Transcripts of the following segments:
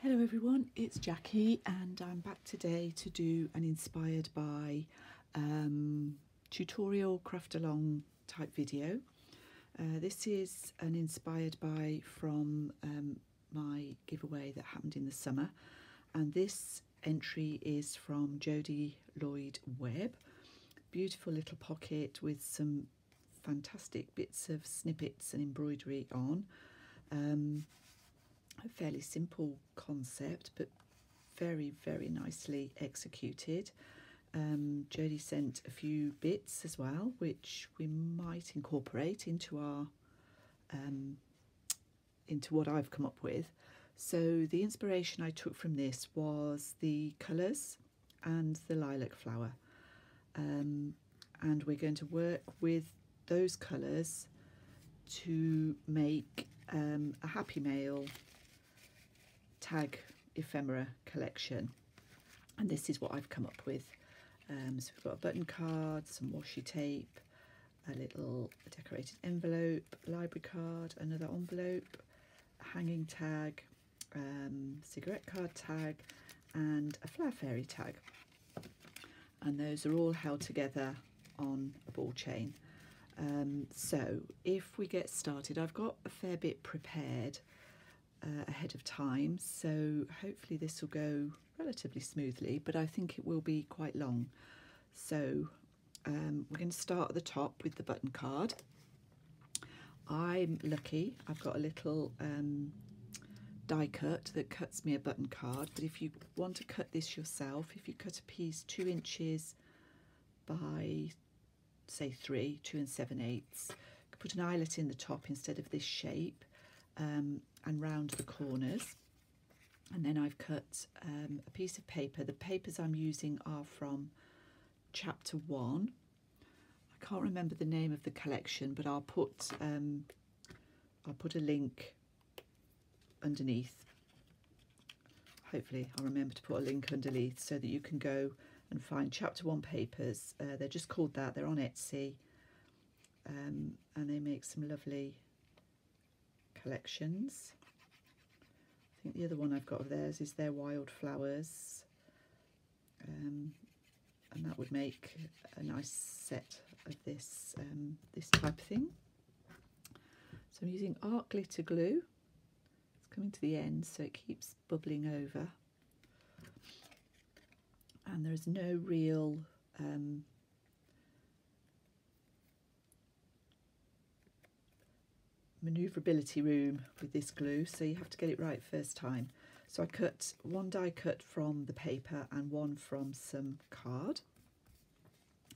Hello everyone, it's Jackie and I'm back today to do an inspired by tutorial craft along type video. This is an inspired by from my giveaway that happened in the summer, and this entry is from Jodie Lloyd Webb. Beautiful little pocket with some fantastic bits of snippets and embroidery on. A fairly simple concept, but very, very nicely executed. Jodie sent a few bits as well, which we might incorporate into our into what I've come up with. So the inspiration I took from this was the colours and the lilac flower, and we're going to work with those colours to make a Happy Mail tag ephemera collection, and this is what I've come up with. So we've got a button card, some washi tape, a little decorated envelope, library card, another envelope, a hanging tag, cigarette card tag, and a flower fairy tag, and those are all held together on a ball chain. So if we get started, I've got a fair bit prepared ahead of time, so hopefully this will go relatively smoothly, but I think it will be quite long. So we're going to start at the top with the button card. I'm lucky, I've got a little die cut that cuts me a button card, but if you want to cut this yourself, if you cut a piece 2 inches by say 3, 2 7/8, you could put an eyelet in the top instead of this shape, and round the corners. And then I've cut a piece of paper. The papers I'm using are from chapter 1. I can't remember the name of the collection, but I'll put a link underneath. Hopefully I'll remember to put a link underneath so that you can go and find chapter 1 papers. They're just called that. They're on Etsy, and they make some lovely collections. I think the other one I've got of theirs is their wildflowers, and that would make a nice set of this this type of thing. So I'm using art glitter glue. It's coming to the end, so it keeps bubbling over, and there's no real manoeuvrability room with this glue, so you have to get it right first time. So I cut one die cut from the paper and one from some card,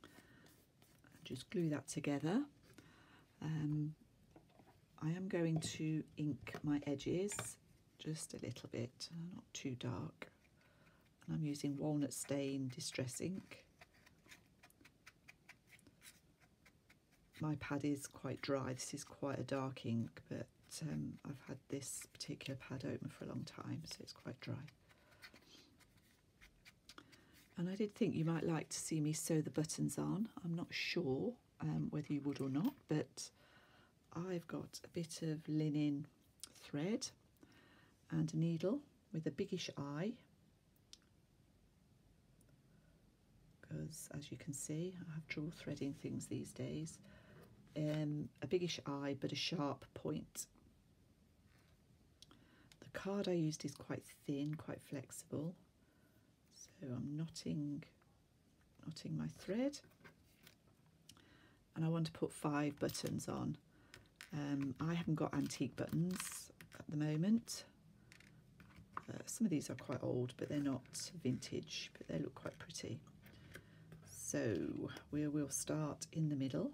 and just glue that together. I am going to ink my edges just a little bit, not too dark, and I'm using walnut stain distress ink. My pad is quite dry. This is quite a dark ink, but I've had this particular pad open for a long time, so it's quite dry. And I did think you might like to see me sew the buttons on. I'm not sure whether you would or not, but I've got a bit of linen thread and a needle with a biggish eye, because as you can see, I have trouble threading things these days. A biggish eye but a sharp point. The card I used is quite thin, quite flexible, so I'm knotting my thread, and I want to put 5 buttons on. I haven't got antique buttons at the moment. Some of these are quite old, but they're not vintage, but they look quite pretty. So we will start in the middle.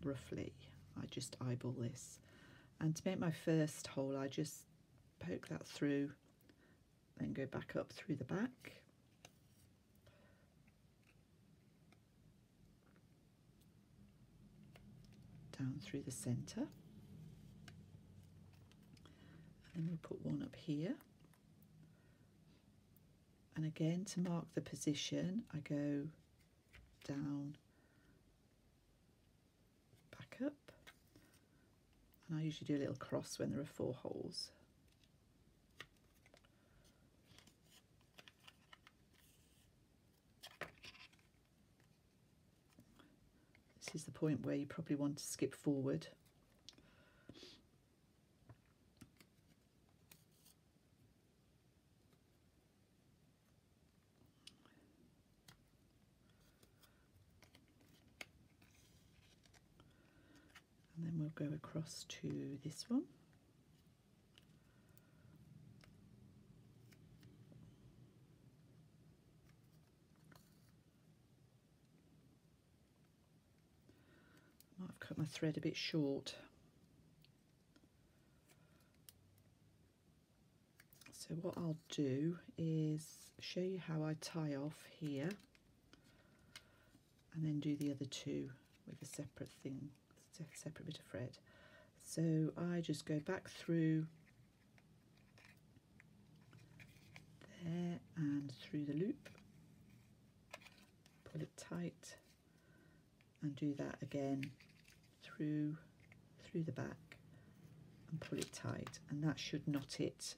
Roughly, I just eyeball this, and to make my first hole I just poke that through, then go back up through the back, down through the centre, and then we'll put one up here, and again to mark the position I go down, up, and I usually do a little cross when there are 4 holes. This is the point where you probably want to skip forward. And then we'll go across to this one. I've cut my thread a bit short. So what I'll do is show you how I tie off here and then do the other two with a separate thing, separate bit of thread. So I just go back through there and through the loop, pull it tight, and do that again through the back and pull it tight, and that should knot it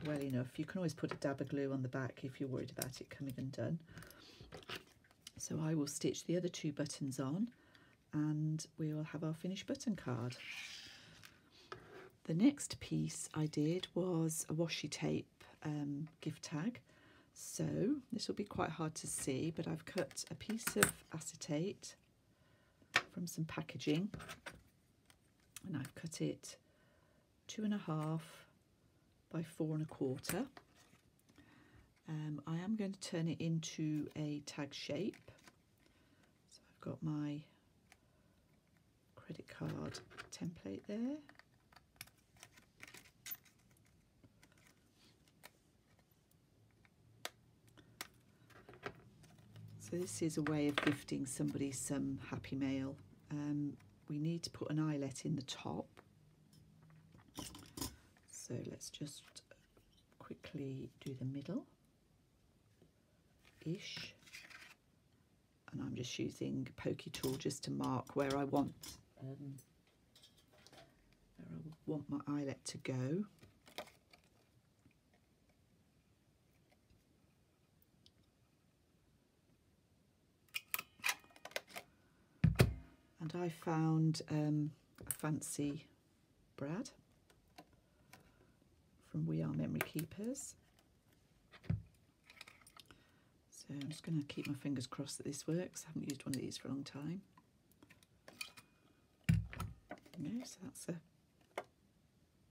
well enough. You can always put a dab of glue on the back if you're worried about it coming undone. So I will stitch the other two buttons on and we will have our finished button card. The next piece I did was a washi tape gift tag. So this will be quite hard to see, but I've cut a piece of acetate from some packaging and I've cut it 2.5 by 4 1/4. I am going to turn it into a tag shape. So I've got my credit card template there. So this is a way of gifting somebody some happy mail. We need to put an eyelet in the top. So let's just quickly do the middle-ish. And I'm just using a pokey tool just to mark where I want my eyelet to go. And I found a fancy brad from We Are Memory Keepers. So I'm just going to keep my fingers crossed that this works. I haven't used one of these for a long time. No, so that's a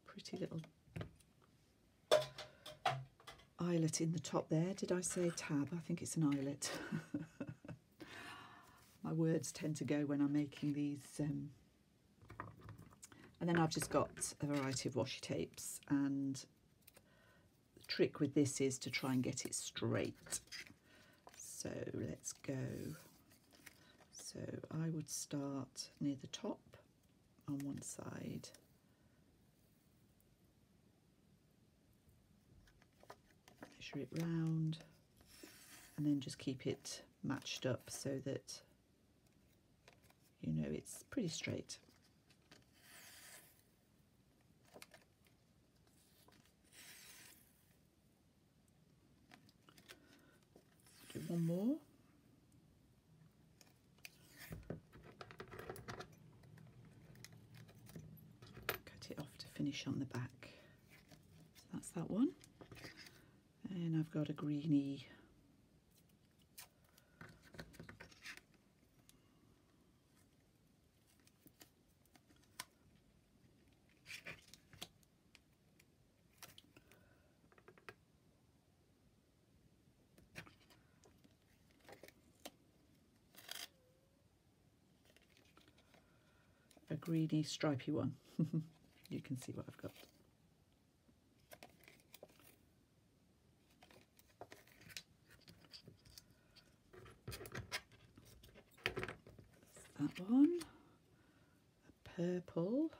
pretty little eyelet in the top there. Did I say tab? I think it's an eyelet. My words tend to go when I'm making these. And then I've just got a variety of washi tapes, and the trick with this is to try and get it straight. So let's go. So I would start near the top on one side. Measure it round and then just keep it matched up so that you know it's pretty straight. Do one more. Cut it off to finish on the back. So that's that one. And I've got a greeny stripy one. You can see what I've got. That one, a purple,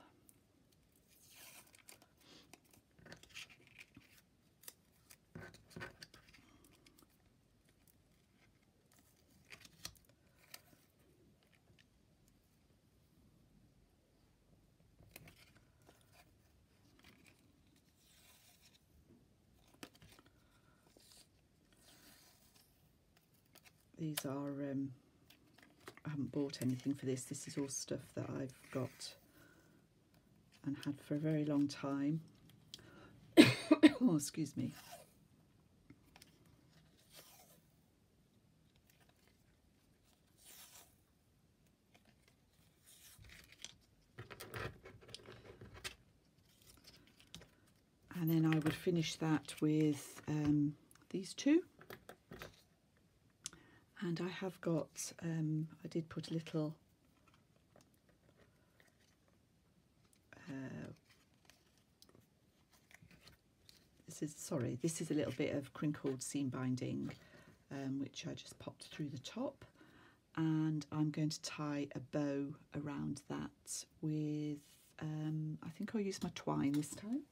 these are I haven't bought anything for this. This is all stuff that I've got and had for a very long time. Oh, excuse me. And then I would finish that with these two. And I have got, I did put a little this is a little bit of crinkled seam binding, which I just popped through the top, and I'm going to tie a bow around that with, I think I'll use my twine this time.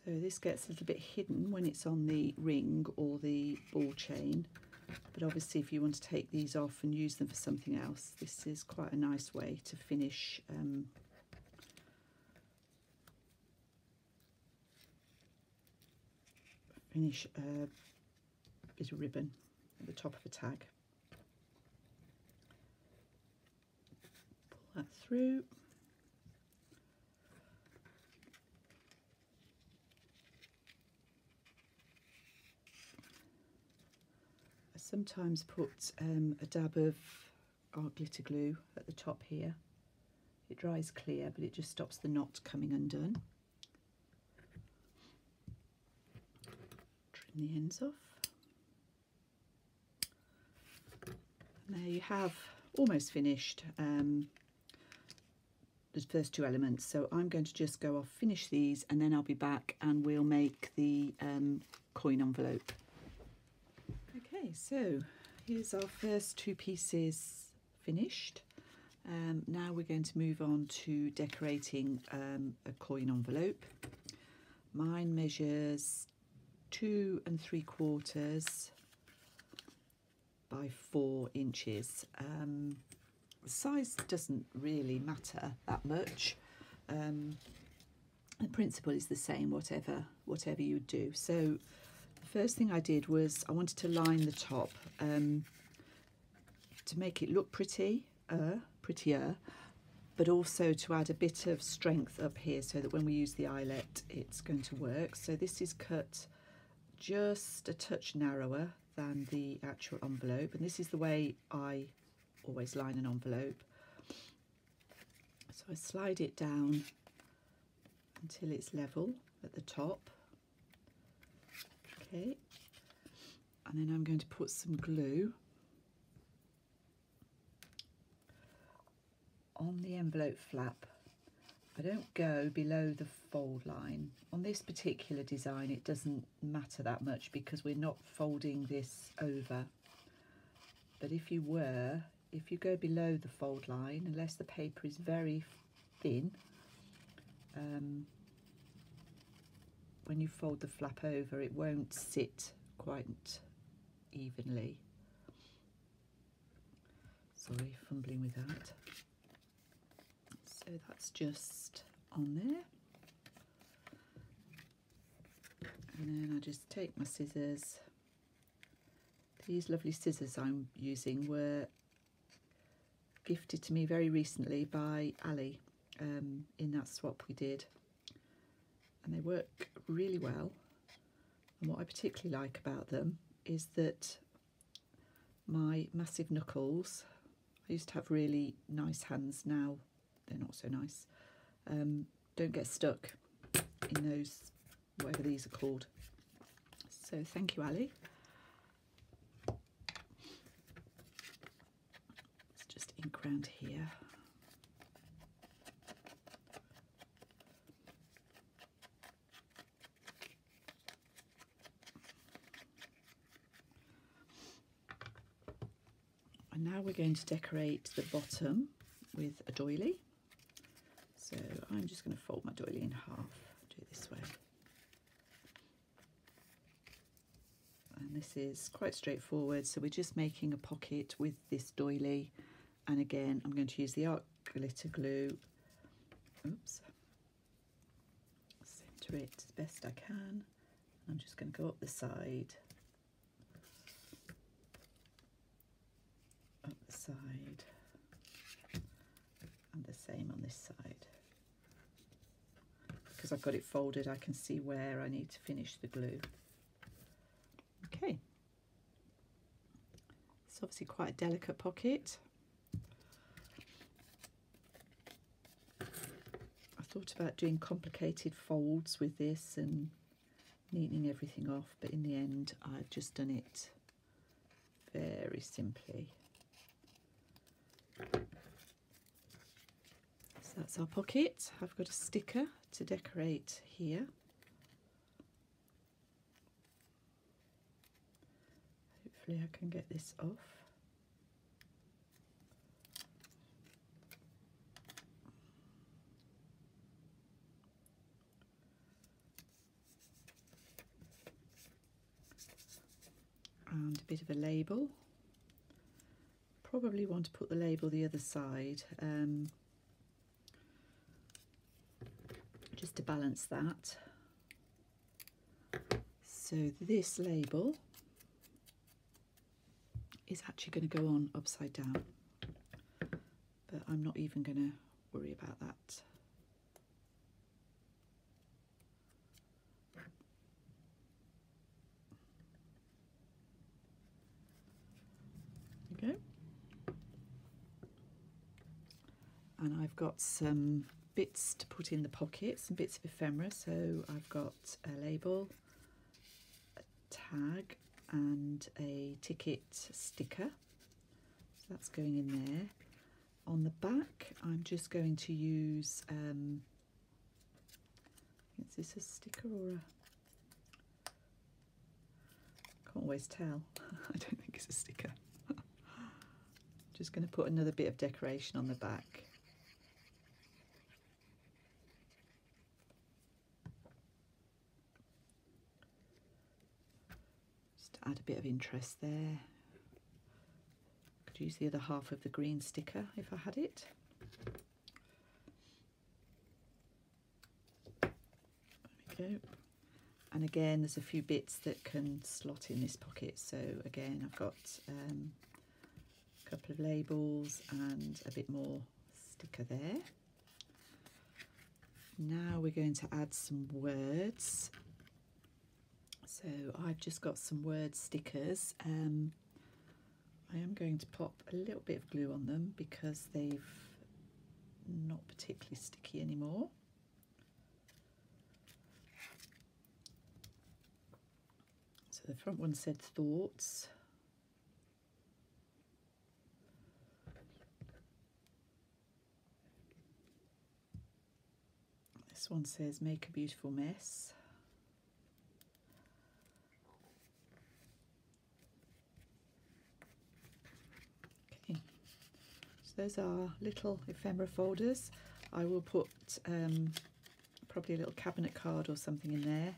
So this gets a little bit hidden when it's on the ring or the ball chain, but obviously if you want to take these off and use them for something else, this is quite a nice way to finish a bit of ribbon at the top of a tag. Pull that through. Sometimes put a dab of art glitter glue at the top here. It dries clear, but it just stops the knot coming undone. Trim the ends off. And there you have almost finished the first two elements. So I'm going to just go off, finish these, and then I'll be back and we'll make the coin envelope. Okay, so here's our first two pieces finished. Now we're going to move on to decorating a coin envelope. Mine measures 2 3/4 by 4 inches. The size doesn't really matter that much. The principle is the same, whatever you do. So first thing I did was I wanted to line the top to make it look prettier, but also to add a bit of strength up here so that when we use the eyelet it's going to work. So this is cut just a touch narrower than the actual envelope, and this is the way I always line an envelope. So I slide it down until it's level at the top. Okay, and then I'm going to put some glue on the envelope flap. I don't go below the fold line. On this particular design it doesn't matter that much because we're not folding this over. But if you go below the fold line, unless the paper is very thin, when you fold the flap over it won't sit quite evenly. Sorry, fumbling with that. So that's just on there. And then I just take my scissors. These lovely scissors I'm using were gifted to me very recently by Ali in that swap we did. And they work really well. And what I particularly like about them is that my massive knuckles, I used to have really nice hands, now they're not so nice, don't get stuck in those, whatever these are called. So thank you, Ali. Let's just ink around here. And now we're going to decorate the bottom with a doily. So I'm just going to fold my doily in half, do it this way. And this is quite straightforward, so we're just making a pocket with this doily. And again, I'm going to use the art glitter glue. Oops. Centre it as best I can. I'm just going to go up the side. Up the side. And the same on this side. Because I've got it folded, I can see where I need to finish the glue. Okay. It's obviously quite a delicate pocket. I thought about doing complicated folds with this and neatening everything off, but in the end I've just done it very simply. So that's our pocket. I've got a sticker to decorate here. Hopefully I can get this off. And a bit of a label. Probably want to put the label the other side, just to balance that. So this label is actually going to go on upside down, but I'm not even going to worry about that. There we go. And I've got some bits to put in the pocket, some bits of ephemera. So I've got a label, a tag, and a ticket sticker. So that's going in there. On the back, I'm just going to use, is this a sticker or a, can't always tell. I don't think it's a sticker. Just going to put another bit of decoration on the back. Add a bit of interest there. Could use the other half of the green sticker if I had it. There we go. And again, there's a few bits that can slot in this pocket. So again, I've got a couple of labels and a bit more sticker there. Now we're going to add some words. So I've just got some word stickers. I am going to pop a little bit of glue on them because they've not particularly sticky anymore. So the front one said thoughts. This one says make a beautiful mess. Those are little ephemera folders. I will put probably a little cabinet card or something in there,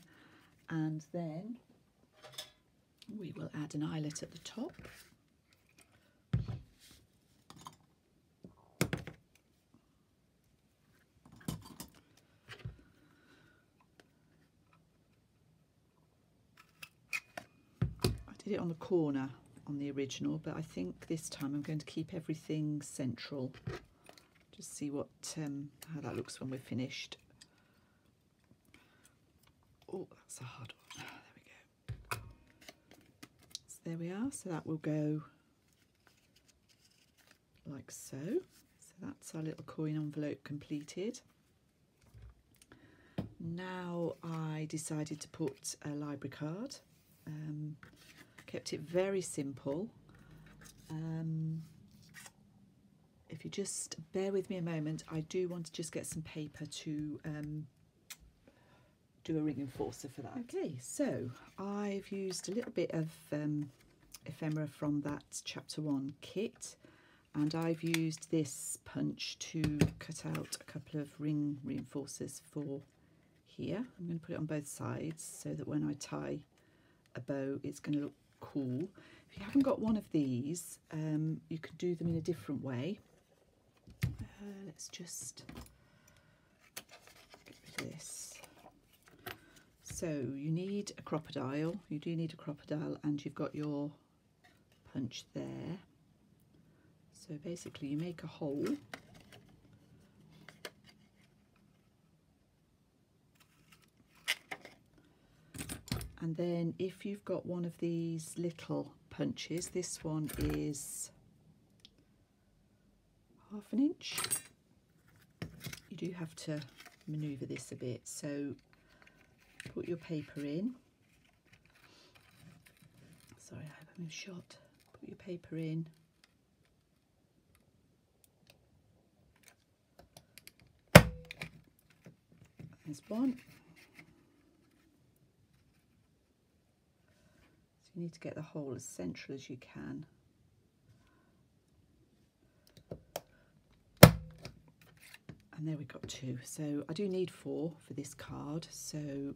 and then we will add an eyelet at the top. I did it on the corner on the original, but I think this time I'm going to keep everything central. Just see what how that looks when we're finished. Oh, that's a hard one. There we go. So there we are. So that will go like so. So that's our little coin envelope completed. Now I decided to put a library card. Kept it very simple. If you just bear with me a moment, I do want to just get some paper to do a ring enforcer for that. Okay, so I've used a little bit of ephemera from that chapter 1 kit, and I've used this punch to cut out a couple of ring reinforcers for here. I'm going to put it on both sides so that when I tie a bow it's going to look cool. If you haven't got one of these, you can do them in a different way. let's just get rid of this. So you need a crocodile, you do need a crocodile, and you've got your punch there. So basically you make a hole, and then if you've got one of these little punches, this one is 1/2 inch, you do have to manoeuvre this a bit. So put your paper in. Sorry, I have a move shot. Put your paper in. There's one. So you need to get the hole as central as you can. And there we got 2. So I do need 4 for this card, so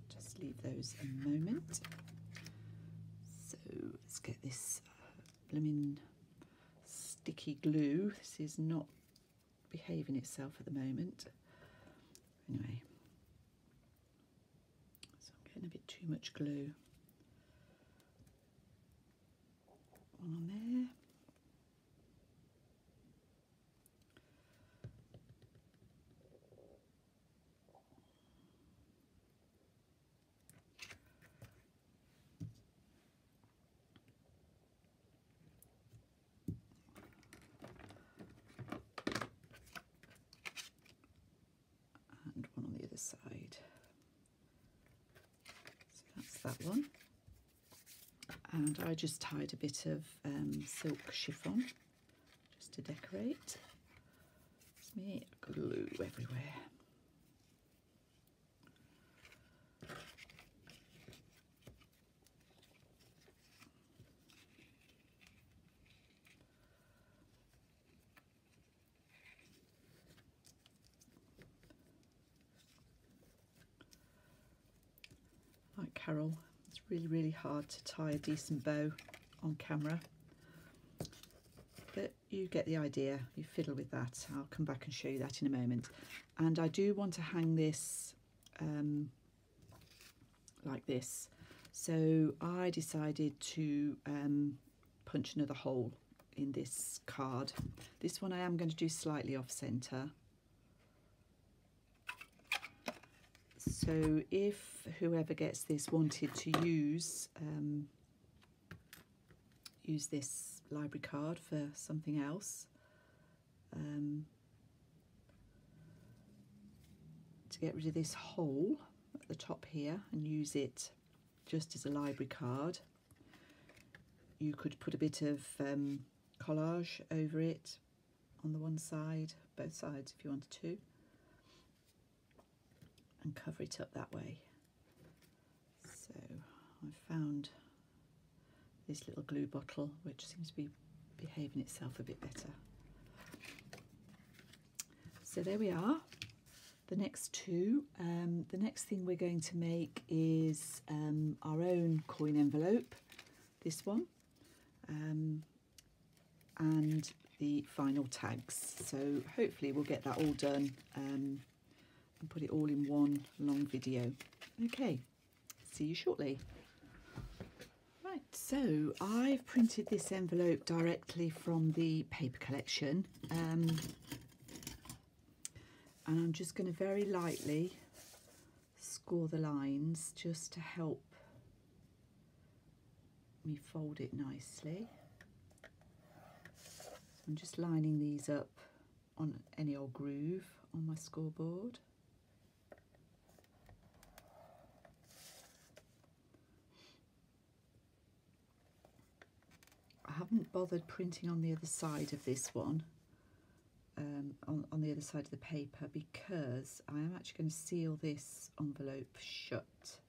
just leave those a moment. So let's get this blooming sticky glue. This is not behaving itself at the moment. Anyway, so I'm getting a bit too much glue. One on there. Side. So that's that one, and I just tied a bit of silk chiffon just to decorate. It's me glue everywhere. Like Carol, it's really hard to tie a decent bow on camera, but you get the idea. You fiddle with that. I'll come back and show you that in a moment. And I do want to hang this like this, so I decided to punch another hole in this card. This one I am going to do slightly off center. So if whoever gets this wanted to use this library card for something else, to get rid of this hole at the top here and use it just as a library card, you could put a bit of collage over it on the one side, both sides if you wanted to, and cover it up that way. So I found this little glue bottle which seems to be behaving itself a bit better. So there we are, the next 2. The next thing we're going to make is our own coin envelope, this one, and the final tags. So hopefully we'll get that all done and put it all in one long video. Okay, see you shortly. Right, so I've printed this envelope directly from the paper collection, and I'm just going to very lightly score the lines just to help me fold it nicely. So I'm just lining these up on any old groove on my scoreboard. I haven't bothered printing on the other side of this one, on the other side of the paper, because I am actually going to seal this envelope shut.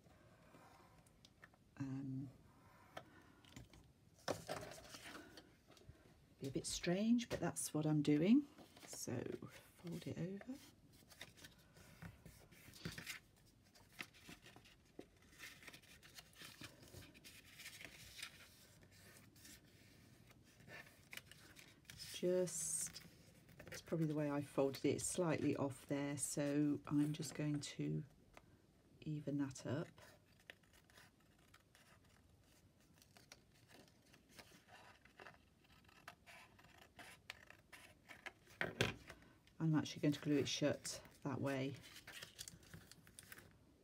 Be a bit strange, but that's what I'm doing. So fold it over. Just to probably the way I folded it, slightly off there, so I'm just going to even that up. I'm actually going to glue it shut that way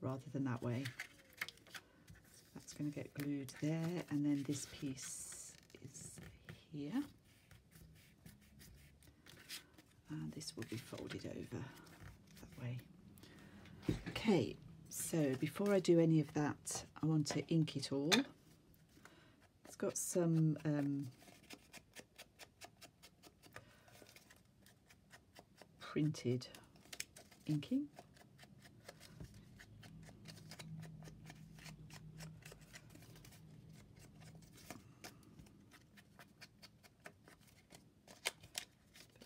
rather than that way. So that's going to get glued there, and then this piece is here. And this will be folded over that way. Okay, so before I do any of that, I want to ink it all. It's got some printed inking.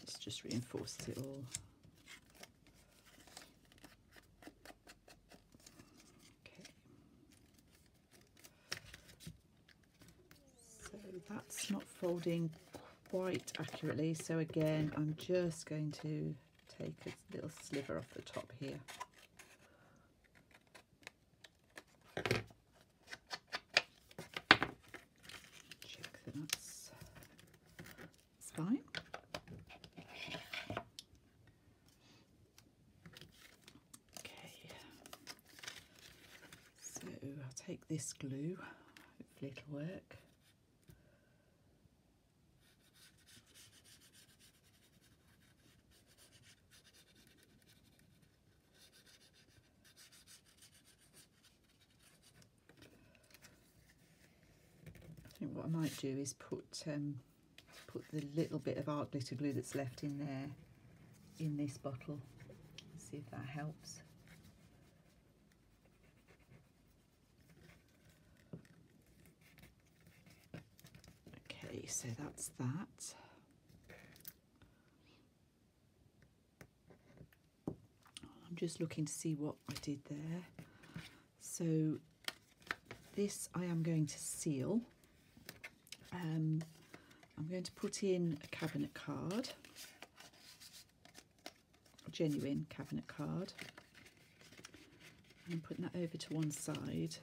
It's just reinforced it all. Okay. So that's not folding quite accurately, so again I'm just going to take a little sliver off the top here. Check that that's fine. Okay, so I'll take this glue, hopefully it'll work. I think what I might do is put the little bit of art glitter glue that's left in there in this bottle. See if that helps. Okay, so that's that. I'm just looking to see what I did there. So this I am going to seal. I'm going to put in a cabinet card, a genuine cabinet card. I'm putting that over to one side,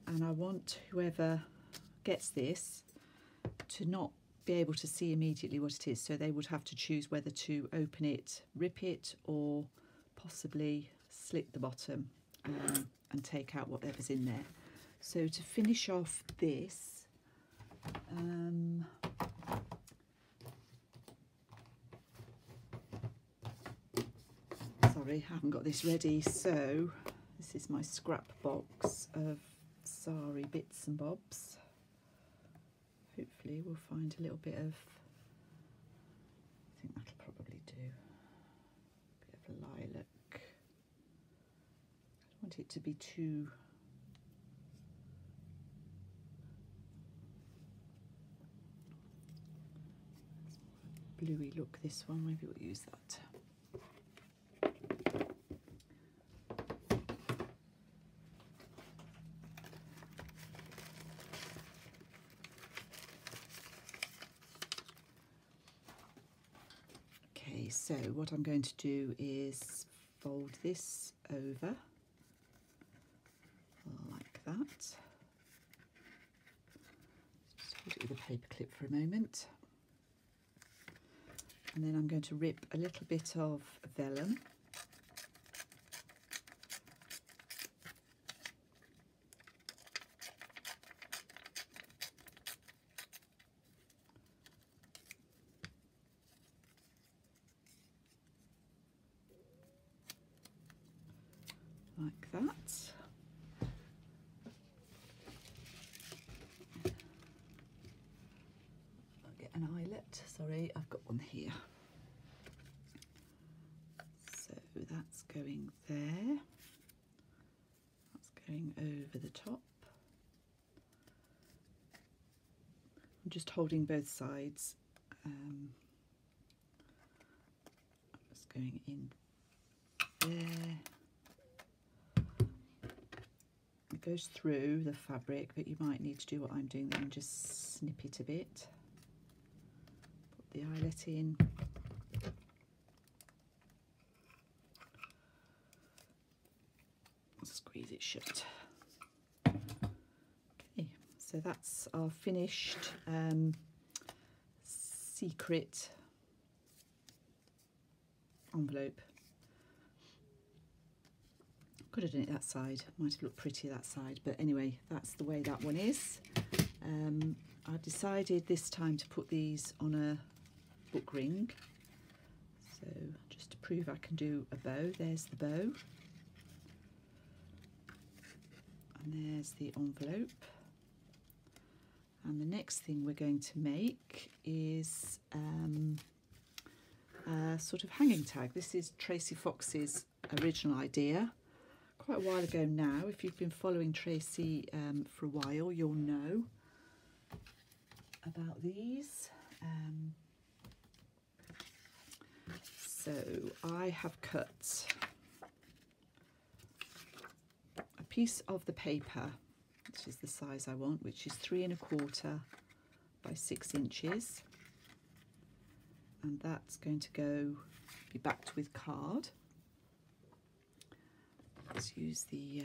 and I want whoever gets this to not be able to see immediately what it is, so they would have to choose whether to open it, rip it, or possibly slit the bottom and take out whatever's in there. So to finish off this, sorry, I haven't got this ready. So this is my scrap box of sari bits and bobs. Hopefully we'll find a little bit of, I think that'll probably do, a bit of lilac. I don't want it to be too bluey look, this one. Maybe we'll use that. Okay, so what I'm going to do is fold this over like that. Just hold it with a paper clip for a moment. And then I'm going to rip a little bit of vellum. Like that. I'll get an eyelet. Sorry, I've got one here. So that's going there. That's going over the top. I'm just holding both sides. Just going in there. It goes through the fabric, but you might need to do what I'm doing there and just snip it a bit. Put the eyelet in. Squeeze it shut. Okay, so that's our finished secret envelope. Could have done it that side, might have looked pretty that side, but anyway, that's the way that one is. I've decided this time to put these on a book ring. So just to prove I can do a bow, there's the bow. And there's the envelope. And the next thing we're going to make is a sort of hanging tag. This is Tracy Fox's original idea. Quite a while ago now. If you've been following Tracy for a while, you'll know about these. So I have cut a piece of the paper, which is the size I want, which is 3 1/4 by 6 inches, and that's going to be backed with card. Let's use the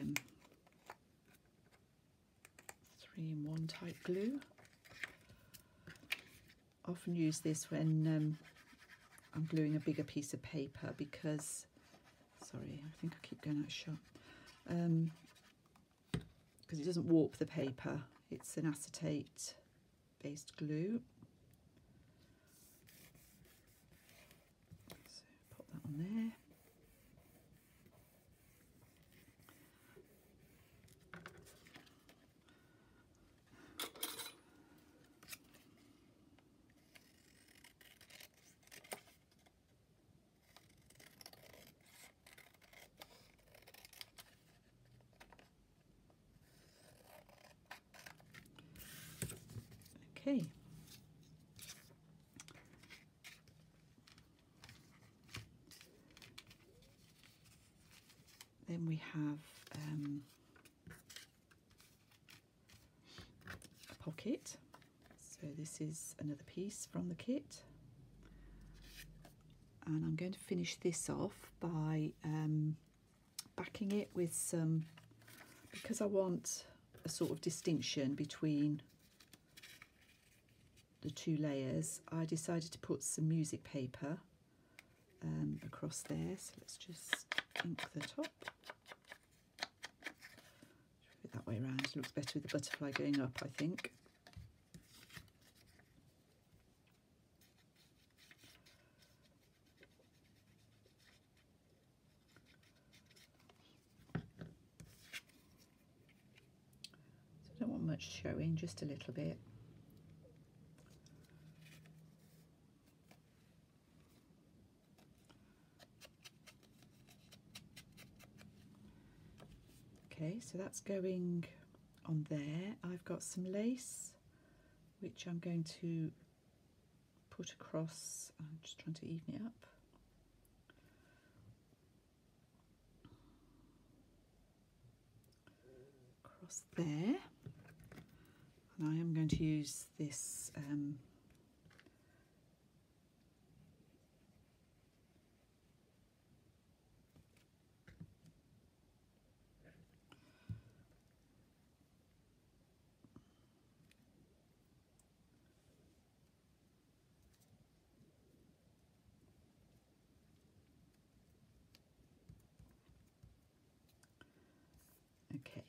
3-in-1 type glue. Often use this when I'm gluing a bigger piece of paper because, sorry, I think I keep going out of shot, because it doesn't warp the paper. It's an acetate based glue. So pop that on there. Okay. Then we have a pocket. So this is another piece from the kit. And I'm going to finish this off by backing it with some, because I want a sort of distinction between the two layers, I decided to put some music paper across there. So let's just ink the top. Put it that way around. It looks better with the butterfly going up, I think. So I don't want much showing, just a little bit. Okay, so that's going on there. I've got some lace, which I'm going to put across. I'm just trying to even it up. Across there. And I am going to use this okay.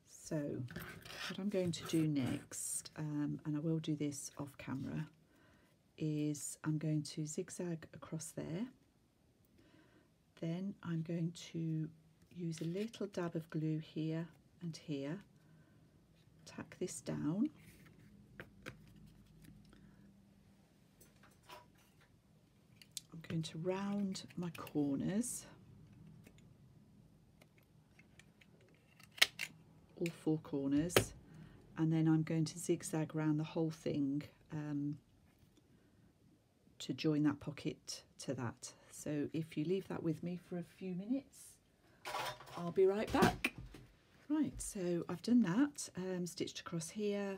So what I'm going to do next, and I will do this off camera, is I'm going to zigzag across there. Then I'm going to use a little dab of glue here and here, tack this down. I'm going to round my corners, all 4 corners, and then I'm going to zigzag around the whole thing to join that pocket to that. So if you leave that with me for a few minutes, I'll be right back. Right, so I've done that, stitched across here,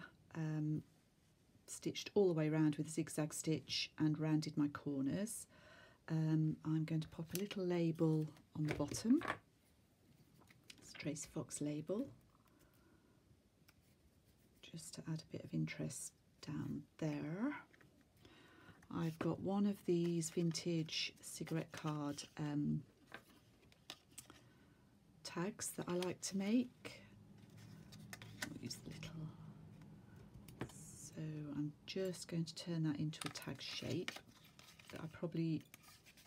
stitched all the way around with a zigzag stitch and rounded my corners. I'm going to pop a little label on the bottom. It's a Tracy Fox label, just to add a bit of interest down there. I've got one of these vintage cigarette card tags that I like to make. I'll use the little. So I'm just going to turn that into a tag shape. But I probably,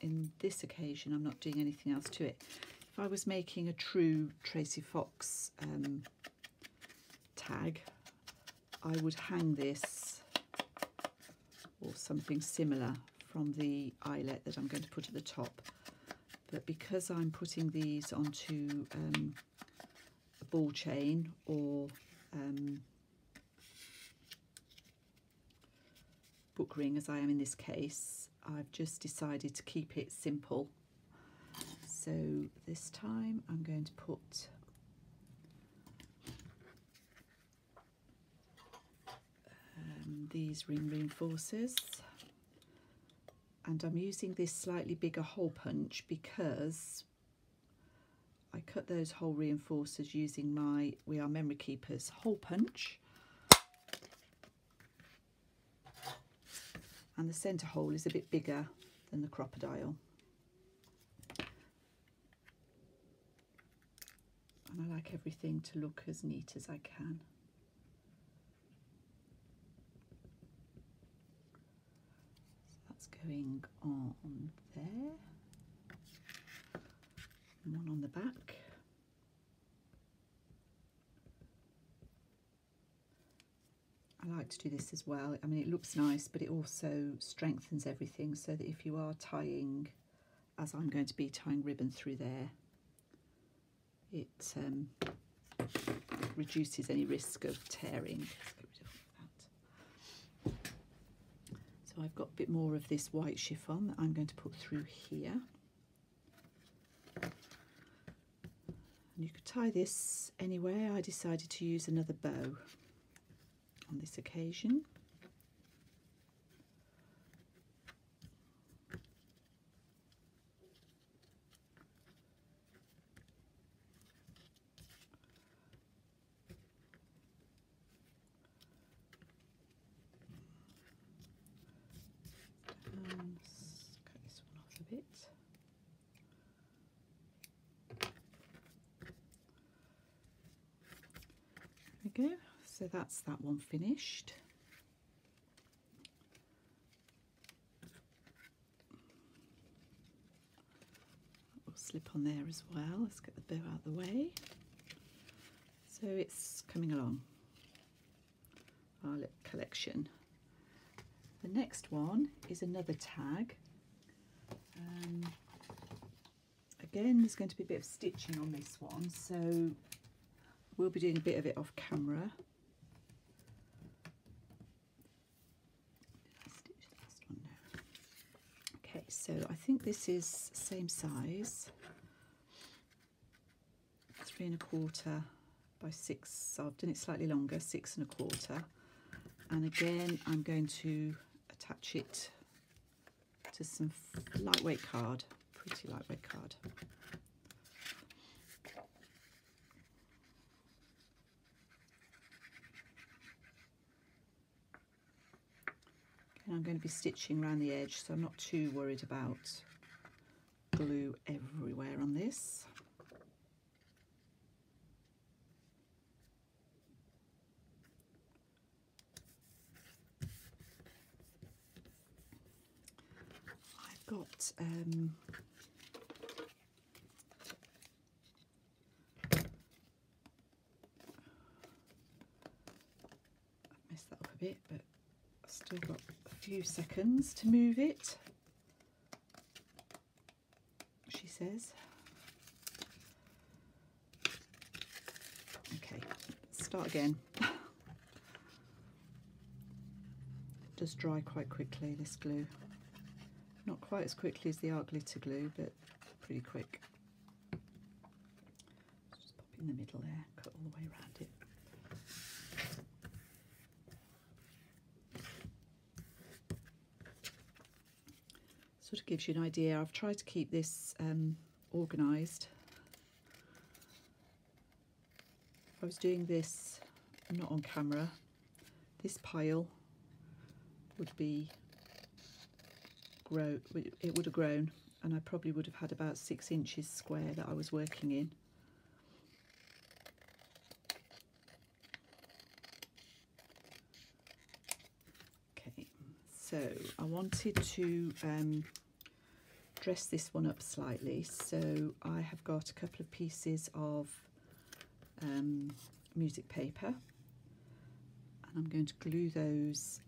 in this occasion, I'm not doing anything else to it. If I was making a true Tracy Fox tag, I would hang this or something similar from the eyelet that I'm going to put at the top. But because I'm putting these onto a ball chain or book ring, as I am in this case, I've just decided to keep it simple. So this time I'm going to put these ring reinforcers, and I'm using this slightly bigger hole punch because I cut those hole reinforcers using my We Are Memory Keepers hole punch, and the centre hole is a bit bigger than the crocodile, and I like everything to look as neat as I can. Going on there, and one on the back. I like to do this as well. I mean, it looks nice, but it also strengthens everything, so that if you are tying, as I'm going to be tying ribbon through there, it reduces any risk of tearing. Let's get rid of that. So I've got a bit more of this white chiffon that I'm going to put through here. And you could tie this anywhere. I decided to use another bow on this occasion. Cut this one off a bit. There we go. So that's that one finished. We'll slip on there as well. Let's get the bow out of the way. So it's coming along, our little collection. The next one is another tag. Again, there's going to be a bit of stitching on this one, so we'll be doing a bit of it off camera. Did I stitch the last one? No. Okay, so I think this is same size, 3 1/4 by 6. So I've done it slightly longer, 6 1/4. And again, I'm going to attach it to some lightweight card, pretty lightweight card. Again, I'm going to be stitching around the edge, so I'm not too worried about glue everywhere on this. Got I've messed that up a bit, but I've still got a few seconds to move it, she says. Okay, let's start again. It does dry quite quickly, this glue. Not quite as quickly as the art glitter glue, but pretty quick. Just pop in the middle there, cut all the way around it. Sort of gives you an idea. I've tried to keep this organised. If I was doing this not on camera, this pile would be it would have grown, and I probably would have had about 6 inches square that I was working in. Okay, so I wanted to dress this one up slightly, so I have got a couple of pieces of music paper, and I'm going to glue those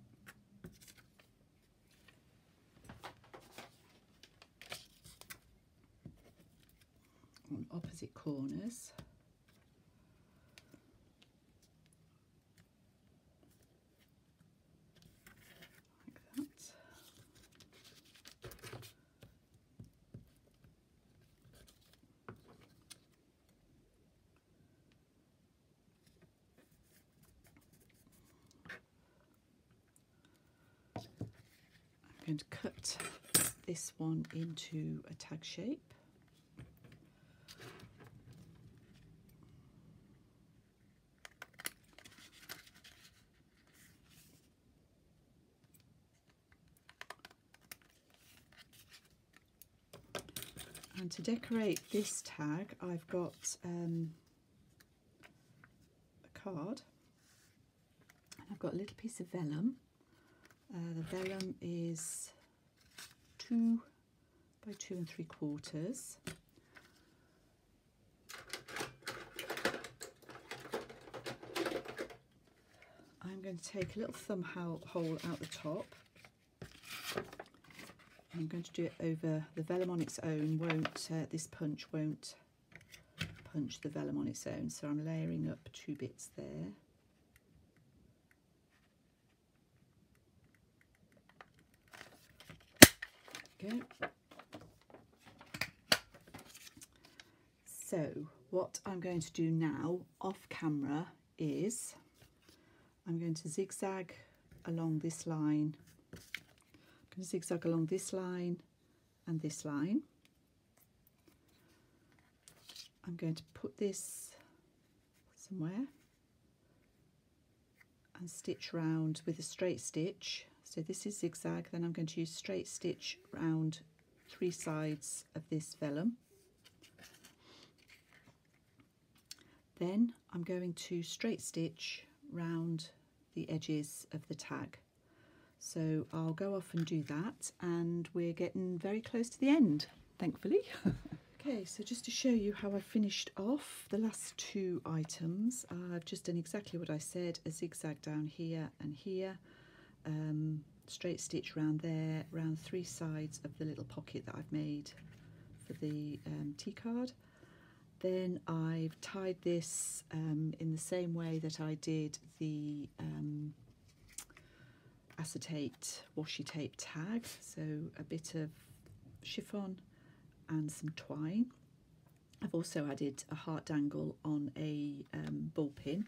on opposite corners. Like that. I'm going to cut this one into a tag shape. And to decorate this tag, I've got a card, and I've got a little piece of vellum. The vellum is 2 by 2 3/4. I'm going to take a little thumb hole out the top. I'm going to do it over the vellum on its own. This punch won't punch the vellum on its own, so I'm layering up 2 bits there. Go. So what I'm going to do now off camera is I'm going to zigzag along this line. I'm going to zigzag along this line and this line. I'm going to put this somewhere and stitch round with a straight stitch. So this is zigzag, then I'm going to use straight stitch round 3 sides of this vellum. Then I'm going to straight stitch round the edges of the tag. So I'll go off and do that, and we're getting very close to the end, thankfully. Okay, so just to show you how I finished off the last 2 items, I've just done exactly what I said, a zigzag down here and here, straight stitch round there, round 3 sides of the little pocket that I've made for the tea card. Then I've tied this in the same way that I did the acetate washi tape tag, so a bit of chiffon and some twine. I've also added a heart dangle on a ball pin,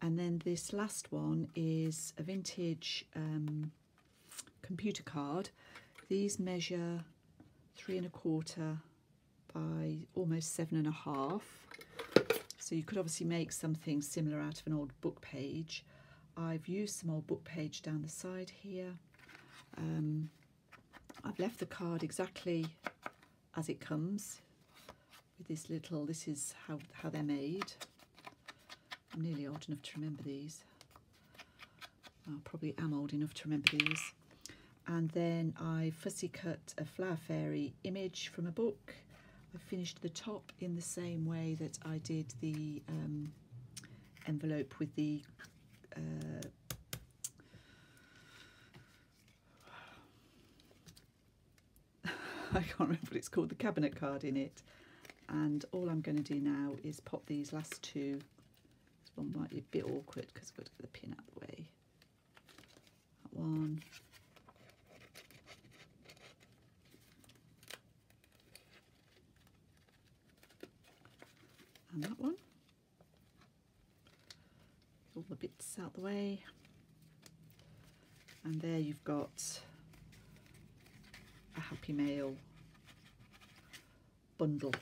and then this last one is a vintage computer card. These measure 3 1/4 by almost 7 1/2, so you could obviously make something similar out of an old book page. I've used some old book page down the side here. I've left the card exactly as it comes with this little, this is how they're made. I'm nearly old enough to remember these. I probably am old enough to remember these. And then I fussy cut a flower fairy image from a book. I finished the top in the same way that I did the envelope with the I can't remember what it's called, the cabinet card in it. And all I'm going to do now is pop these last 2. This one might be a bit awkward because I've got to get the pin out of the way. That one. And that one. All the bits out the way. And there you've got a Happy Mail bundle.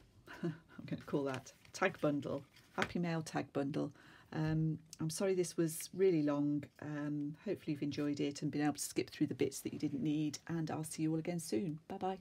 I'm going to call that tag bundle, Happy Mail tag bundle. I'm sorry this was really long. Hopefully you've enjoyed it and been able to skip through the bits that you didn't need, and I'll see you all again soon. Bye bye.